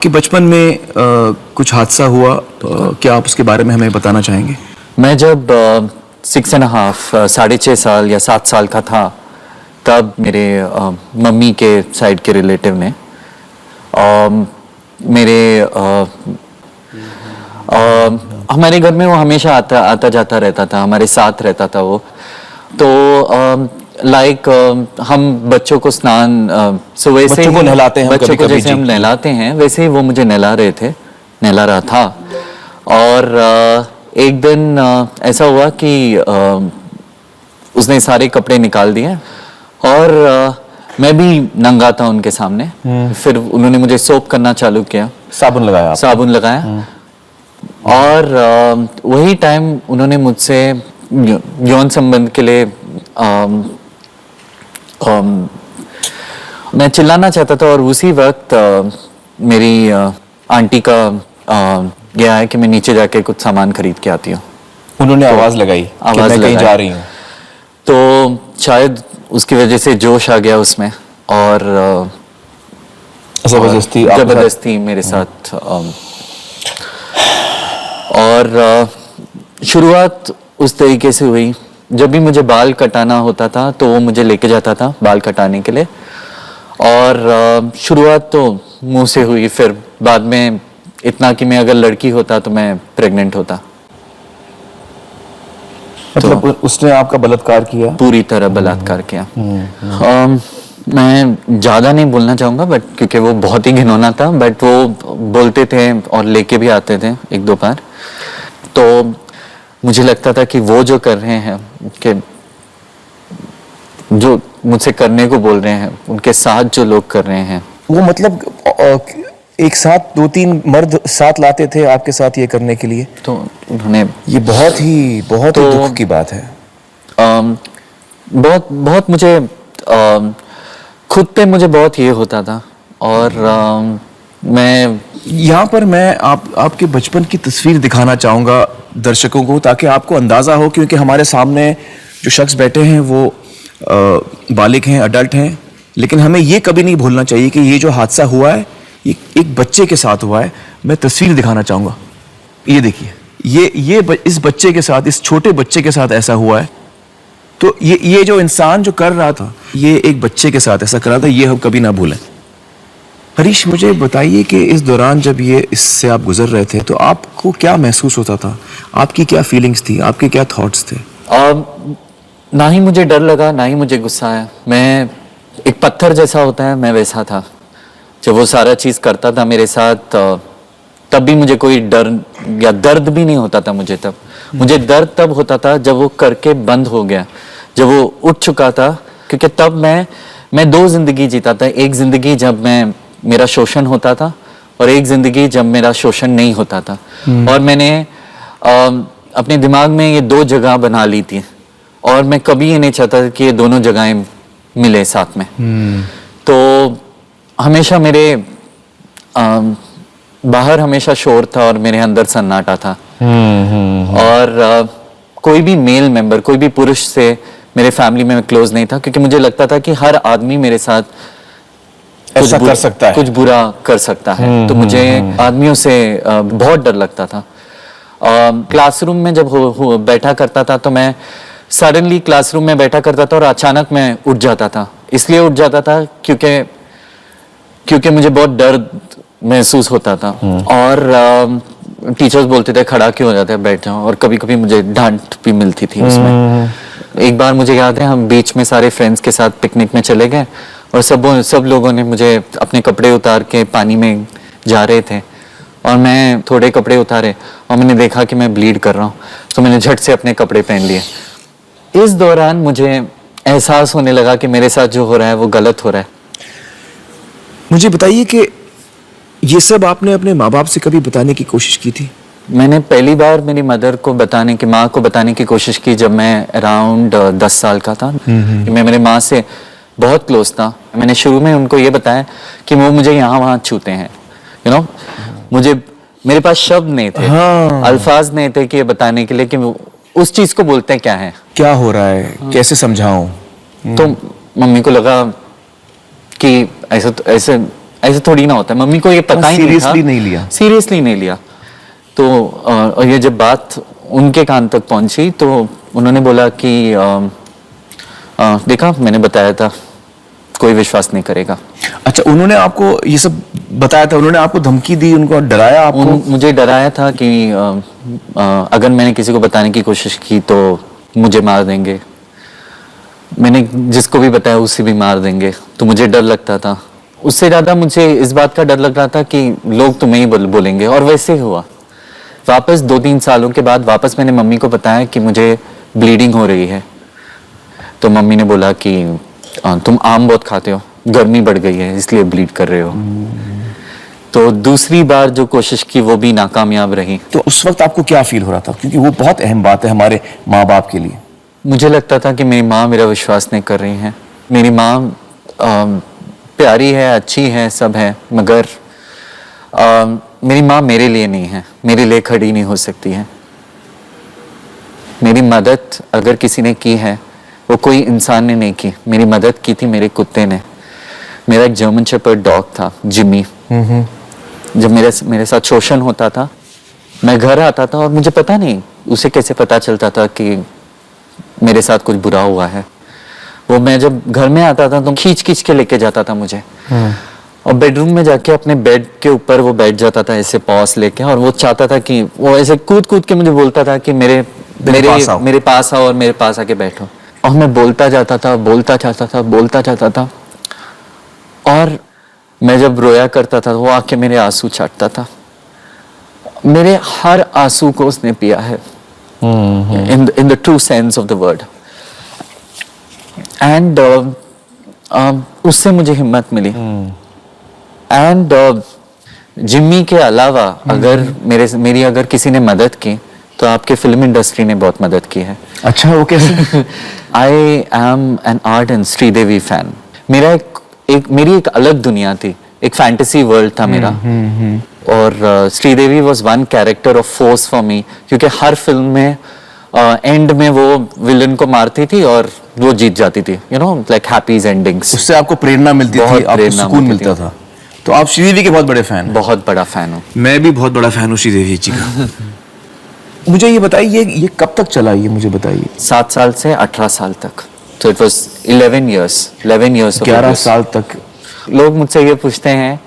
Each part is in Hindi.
कि बचपन में कुछ हादसा हुआ, क्या आप उसके बारे में हमें बताना चाहेंगे? मैं जब 6.5 6.5 साल या 7 साल का था, तब मेरे मम्मी के साइड के रिलेटिव ने मेरे हमारे घर में वो हमेशा आता जाता रहता था, हमारे साथ रहता था वो। तो हम बच्चों को स्नान वैसे बच्चों को नहलाते हैं, बच्चों को जैसे हम नहलाते हैं वैसे ही वो मुझे नहला रहा था। और एक दिन ऐसा हुआ कि उसने सारे कपड़े निकाल दिए और मैं भी नंगा था उनके सामने। फिर उन्होंने मुझे सोप करना चालू किया, साबुन लगाया और वही टाइम उन्होंने मुझसे यौन संबंध के लिए मैं चिल्लाना चाहता था। और उसी वक्त मेरी आंटी का गया है कि मैं नीचे जाके कुछ सामान खरीद के आती हूँ। उन्होंने आवाज लगाई कि मैं कहीं जा रही हूँ। तो शायद उसकी वजह से जोश आ गया उसमें और जबरदस्ती मेरे साथ। और शुरुआत उस तरीके से हुई, जब भी मुझे बाल कटाना होता था तो वो मुझे लेके जाता था बाल कटाने के लिए। और शुरुआत तो मुंह से हुई, फिर बाद में इतना कि मैं अगर लड़की होता तो मैं प्रेग्नेंट होता। मतलब तो उसने आपका बलात्कार किया? पूरी तरह बलात्कार किया। मैं ज़्यादा नहीं बोलना चाहूँगा बट क्योंकि वो बहुत ही घिनौना था, बट वो बोलते थे और लेके भी आते थे एक दो बार। तो मुझे लगता था कि वो जो कर रहे हैं, कि जो मुझसे करने को बोल रहे हैं, उनके साथ जो लोग कर रहे हैं, वो मतलब एक साथ 2-3 मर्द साथ लाते थे आपके साथ ये करने के लिए? तो उन्होंने ये बहुत ही दुख की बात है। बहुत मुझे खुद पे मुझे बहुत ये होता था। और मैं यहाँ पर मैं आपके बचपन की तस्वीर दिखाना चाहूँगा दर्शकों को, ताकि आपको अंदाज़ा हो, क्योंकि हमारे सामने जो शख्स बैठे हैं वो बालिग हैं, अडल्ट हैं, लेकिन हमें ये कभी नहीं भूलना चाहिए कि ये जो हादसा हुआ है ये एक बच्चे के साथ हुआ है। मैं तस्वीर दिखाना चाहूँगा, ये देखिए, इस बच्चे के साथ, इस छोटे बच्चे के साथ ऐसा हुआ है। तो ये जो इंसान जो कर रहा था, ये एक बच्चे के साथ ऐसा कर रहा था, ये हम कभी ना भूलें। हरीश, मुझे बताइए कि इस दौरान जब ये इससे आप गुजर रहे थे तो आपको क्या महसूस होता था? आपकी क्या फीलिंग्स थी? आपके क्या थॉट्स थे? ना ही मुझे डर लगा, ना ही मुझे गुस्सा आया। मैं एक पत्थर जैसा होता है, मैं वैसा था। जब वो सारा चीज़ करता था मेरे साथ, तब भी मुझे कोई डर या दर्द भी नहीं होता था। मुझे दर्द तब होता था जब वो करके बंद हो गया, जब वो उठ चुका था। क्योंकि तब मैं 2 जिंदगी जीता था। एक जिंदगी जब मेरा शोषण होता था और एक जिंदगी जब मेरा शोषण नहीं होता था। और मैंने अपने दिमाग में ये 2 जगह बना ली थी और मैं कभी ये नहीं चाहता कि ये दोनों जगहें मिले साथ में। तो हमेशा मेरे बाहर हमेशा शोर था और मेरे अंदर सन्नाटा था। और कोई भी मेल मेंबर, कोई भी पुरुष से मेरे फैमिली में मैं क्लोज नहीं था, क्योंकि मुझे लगता था कि हर आदमी मेरे साथ ऐसा कर सकता है, कुछ बुरा कर सकता है। तो मुझे आदमियों से बहुत डर लगता था। क्लासरूम में जब बैठा करता था तो मैं सडनली क्लासरूम में बैठा करता था और अचानक मैं उठ जाता था। इसलिए उठ जाता था क्योंकि मुझे बहुत डर महसूस होता था। और टीचर्स बोलते थे खड़ा क्यों हो जाते हैं, बैठ जाओ। और कभी कभी मुझे डांट भी मिलती थी उसमें। एक बार मुझे याद है, हम बीच में सारे फ्रेंड्स के साथ पिकनिक में चले गए और सब लोगों ने मुझे अपने कपड़े उतार के पानी में जा रहे थे और मैं थोड़े कपड़े उतारे और मैंने देखा कि मैं ब्लीड कर रहा हूँ, तो मैंने झट से अपने कपड़े पहन लिए। इस दौरान मुझे एहसास होने लगा कि मेरे साथ जो हो रहा है वो गलत हो रहा है। मुझे बताइए कि ये सब आपने अपने माँ बाप से कभी बताने की कोशिश की थी? मैंने पहली बार मेरी माँ को बताने की कोशिश की जब मैं अराउंड 10 साल का था। मैं मेरे माँ से बहुत क्लोज था। मैंने शुरू में उनको ये बताया कि वो मुझे यहाँ वहाँ छूते हैं, मेरे पास शब्द नहीं थे, अल्फाज नहीं थे कि ये बताने के लिए कि उस चीज को बोलते हैं क्या हो रहा है, कैसे समझाऊं। तो मम्मी को लगा कि ऐसे ऐसे थोड़ी ना होता है, मम्मी को ये पता ही नहीं था, seriously नहीं लिया। सीरियसली नहीं लिया। तो और ये जब बात उनके कान तक पहुंची तो उन्होंने बोला कि देखा मैंने बताया था, कोई विश्वास नहीं करेगा। अच्छा, उन्होंने आपको ये सब बताया था, उन्होंने आपको धमकी दी, उनको डराया आपको? मुझे डराया था कि अगर मैंने किसी को बताने की कोशिश की तो मुझे मार देंगे, मैंने जिसको भी बताया उसे भी मार देंगे, तो मुझे डर लगता था। उससे ज़्यादा मुझे इस बात का डर लग रहा था कि लोग तुम्हें ही बोलेंगे, और वैसे ही हुआ। वापस 2-3 सालों के बाद वापस मैंने मम्मी को बताया कि मुझे ब्लीडिंग हो रही है, तो मम्मी ने बोला कि तुम आम बहुत खाते हो, गर्मी बढ़ गई है इसलिए ब्लीड कर रहे हो। तो दूसरी बार जो कोशिश की वो भी नाकामयाब रही। तो उस वक्त आपको क्या फील हो रहा था, क्योंकि वो बहुत अहम बात है हमारे माँ बाप के लिए? मुझे लगता था कि मेरी माँ मेरा विश्वास नहीं कर रही है। मेरी माँ प्यारी है, अच्छी है, सब है, मगर मेरी माँ मेरे लिए नहीं है, मेरे लिए खड़ी नहीं हो सकती है। मेरी मदद अगर किसी ने की है वो कोई इंसान ने नहीं की, मेरी मदद की थी मेरे कुत्ते ने। मेरा एक जर्मन शेपर्ड डॉग था, जिमी। जब मेरे साथ शोषण होता था, मैं घर आता था और मुझे पता नहीं उसे कैसे पता चलता था कि मेरे साथ कुछ बुरा हुआ है। वो मैं जब घर में आता था तो खींच खींच के लेके जाता था मुझे, और बेडरूम में जाके अपने बेड के ऊपर वो बैठ जाता था ऐसे पॉस लेके, और वो चाहता था कि वो ऐसे कूद कूद के मुझे बोलता था कि मेरे पास आओ और मेरे पास आके बैठो। और मैं बोलता जाता था, बोलता जाता था, और मैं जब रोया करता था वो आके मेरे आंसू छाटता था। मेरे हर आंसू को उसने पिया है, in the true sense of the word. And उससे मुझे हिम्मत मिली। And जिम्मी के अलावा अगर मेरी अगर किसी ने मदद की तो आपके फिल्म इंडस्ट्री ने बहुत मदद की है। अच्छा, वो कैसे? I am an ardent Sridevi fan. मेरी एक अलग दुनिया थी, एक फैंटेसी वर्ल्ड था मेरा। और Sridevi was one character of force for me, क्योंकि हर फिल्म में एंड में वो विलन को मारती थी और वो जीत जाती थी, you know, like happy endings. उससे आपको प्रेरणा मिलती थी, आपको सुकून मिलता था। तो आप श्रीदेवी के बहुत बड़े फैन हैं? बहुत बड़ा फैन हूँ। मैं भी बहुत बड़ा फैन हूँ श्रीदेवी जी का। मुझे ये बताइए, ये कब तक चला, ये मुझे बताइए। 7 साल से 18 साल तक, तो इट वॉज 11 years 11 साल तक। लोग मुझसे ये पूछते हैं,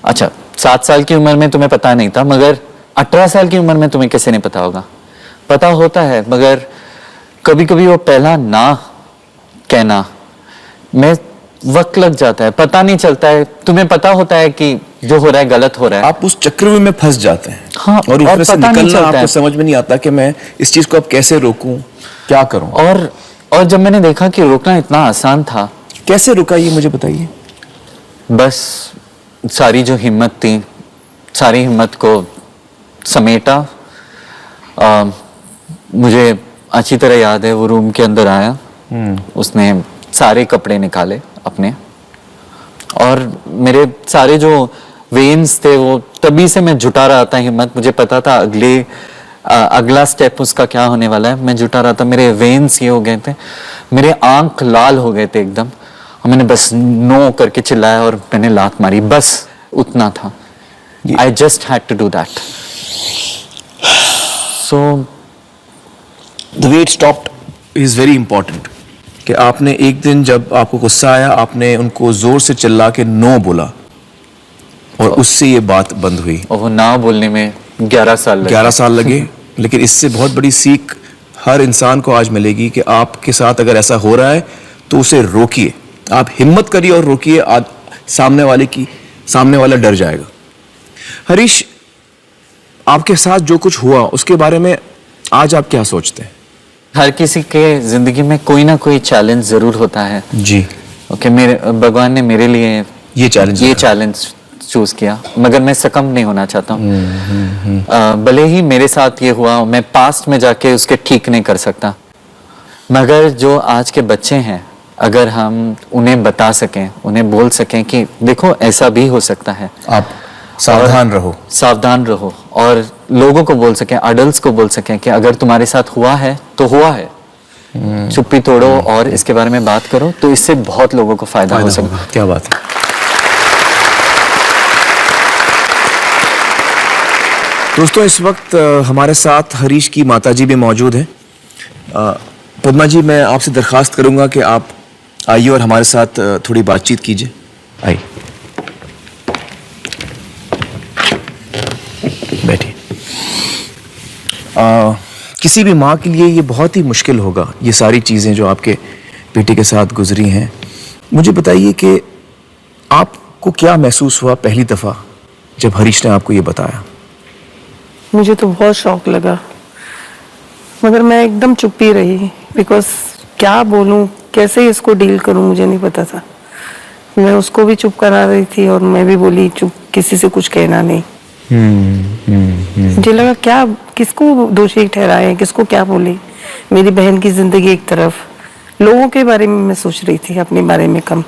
अच्छा 7 साल की उम्र में तुम्हें पता नहीं था, मगर 18 साल की उम्र में तुम्हें कैसे नहीं पता होगा? पता होता है, मगर कभी कभी वो पहला ना कहना में वक्त लग जाता है, पता नहीं चलता है। तुम्हें पता होता है कि जो हो रहा है गलत हो रहा है, आप उस चक्रव्यूह में फंस जाते हैं। हाँ, और उसमें से पता नहीं निकलना चलता है। आपको समझ में नहीं आता कि मैं इस चीज को अब कैसे रोकूं, क्या करूं। और जब मैंने देखा कि रोकना इतना आसान था, कैसे रुका, ये मुझे बताइए। बस सारी जो हिम्मत थी, सारी हिम्मत को समेटा। मुझे अच्छी तरह याद है, वो रूम के अंदर आया, उसने सारे कपड़े निकाले अपने, और मेरे सारे जो वेन्स थे वो तभी से मैं जुटा रहा था हिम्मत। मुझे पता था अगला स्टेप उसका क्या होने वाला है। मैं जुटा रहा था, मेरे वेन्स ये हो गए थे, मेरे आंख लाल हो गए थे एकदम, और मैंने बस नो करके चिल्लाया और मैंने लात मारी, बस उतना था। I just had to do that. So the way it stopped is very important. कि आपने एक दिन जब आपको गुस्सा आया, आपने उनको जोर से चिल्ला के नो बोला, और उससे ये बात बंद हुई। और वो ना बोलने में 11 साल लगे। लेकिन इससे बहुत बड़ी सीख हर इंसान को आज मिलेगी कि आपके साथ अगर ऐसा हो रहा है तो उसे रोकिए, आप हिम्मत करिए और रोकिए। सामने वाला डर जाएगा। हरीश, आपके साथ जो कुछ हुआ उसके बारे में आज आप क्या सोचते हैं? हर किसी के जिंदगी में कोई ना कोई चैलेंज जरूर होता है जी। ओके, मेरे भगवान ने मेरे लिए ये चैलेंज चूज किया, मगर मैं सकम नहीं होना चाहता हूँ। भले ही मेरे साथ ये हुआ, मैं पास्ट में जाके उसके ठीक नहीं कर सकता, मगर जो आज के बच्चे हैं, अगर हम उन्हें बता सकें, उन्हें बोल सकें कि देखो ऐसा भी हो सकता है, आप सावधान रहो, और लोगों को बोल सकें, अडल्ट्स को बोल सकें कि अगर तुम्हारे साथ हुआ है तो हुआ है, चुप्पी तोड़ो और इसके बारे में बात करो, तो इससे बहुत लोगों को फायदा हो सकता है। क्या बात है। दोस्तों इस वक्त हमारे साथ हरीश की माताजी भी मौजूद हैं। पद्मा जी, मैं आपसे दरख्वास्त करूंगा कि आप आइए और हमारे साथ थोड़ी बातचीत कीजिए। आइए, बैठिए। किसी भी माँ के लिए ये बहुत ही मुश्किल होगा, ये सारी चीज़ें जो आपके बेटे के साथ गुजरी हैं। मुझे बताइए कि आपको क्या महसूस हुआ पहली दफ़ा जब हरीश ने आपको ये बताया? मुझे तो बहुत शौक लगा, मगर मैं एकदम चुप ही रही, बिकॉज क्या बोलूं, कैसे इसको डील करूं, मुझे नहीं पता था। मैं उसको भी चुप करा रही थी और मैं भी बोली चुप, किसी से कुछ कहना नहीं। मुझे लगा क्या, किसको दोषी ठहराए, किसको क्या बोले। मेरी बहन की जिंदगी एक तरफ, लोगों के बारे में मैं सोच रही थी, अपने बारे में कम।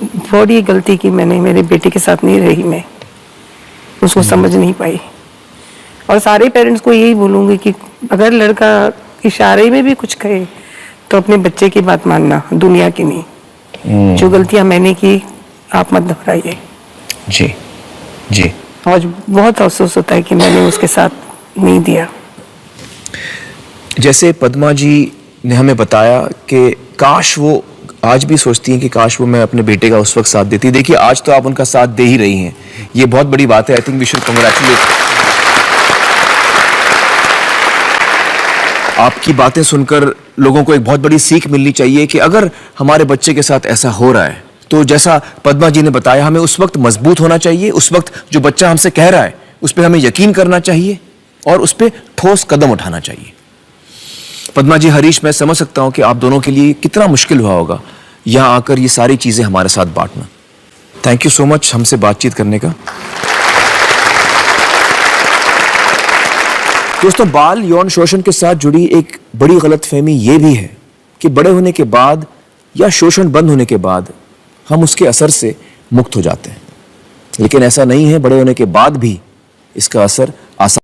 बड़ी गलती की मैंने, मेरे बेटे के साथ नहीं रही, मैं उसको समझ नहीं पाई। और सारे पेरेंट्स को यही बोलूंगी कि अगर लड़का इशारे में भी कुछ कहे तो अपने बच्चे की बात मानना, दुनिया की नहीं। जो गलतियां मैंने की आप मत दोहराइए। जी जी। और बहुत अफसोस होता है कि मैंने उसके साथ नहीं दिया। जैसे पद्मा जी ने हमें बताया कि काश वो आज भी सोचती हैं कि काश वो मैं अपने बेटे का उस वक्त साथ देती। देखिए आज तो आप उनका साथ दे ही रही हैं, ये बहुत बड़ी बात है। I think we should congratulate. आपकी बातें सुनकर लोगों को एक बहुत बड़ी सीख मिलनी चाहिए कि अगर हमारे बच्चे के साथ ऐसा हो रहा है तो जैसा पद्मा जी ने बताया, हमें उस वक्त मजबूत होना चाहिए। उस वक्त जो बच्चा हमसे कह रहा है उस पर हमें यकीन करना चाहिए और उस पर ठोस कदम उठाना चाहिए। पद्मा जी, हरीश, मैं समझ सकता हूं कि आप दोनों के लिए कितना मुश्किल हुआ होगा यहां आकर ये सारी चीजें हमारे साथ बांटना। थैंक यू सो मच हमसे बातचीत करने का। दोस्तों, बाल यौन शोषण के साथ जुड़ी एक बड़ी गलतफहमी ये भी है कि बड़े होने के बाद या शोषण बंद होने के बाद हम उसके असर से मुक्त हो जाते हैं, लेकिन ऐसा नहीं है। बड़े होने के बाद भी इसका असर आसान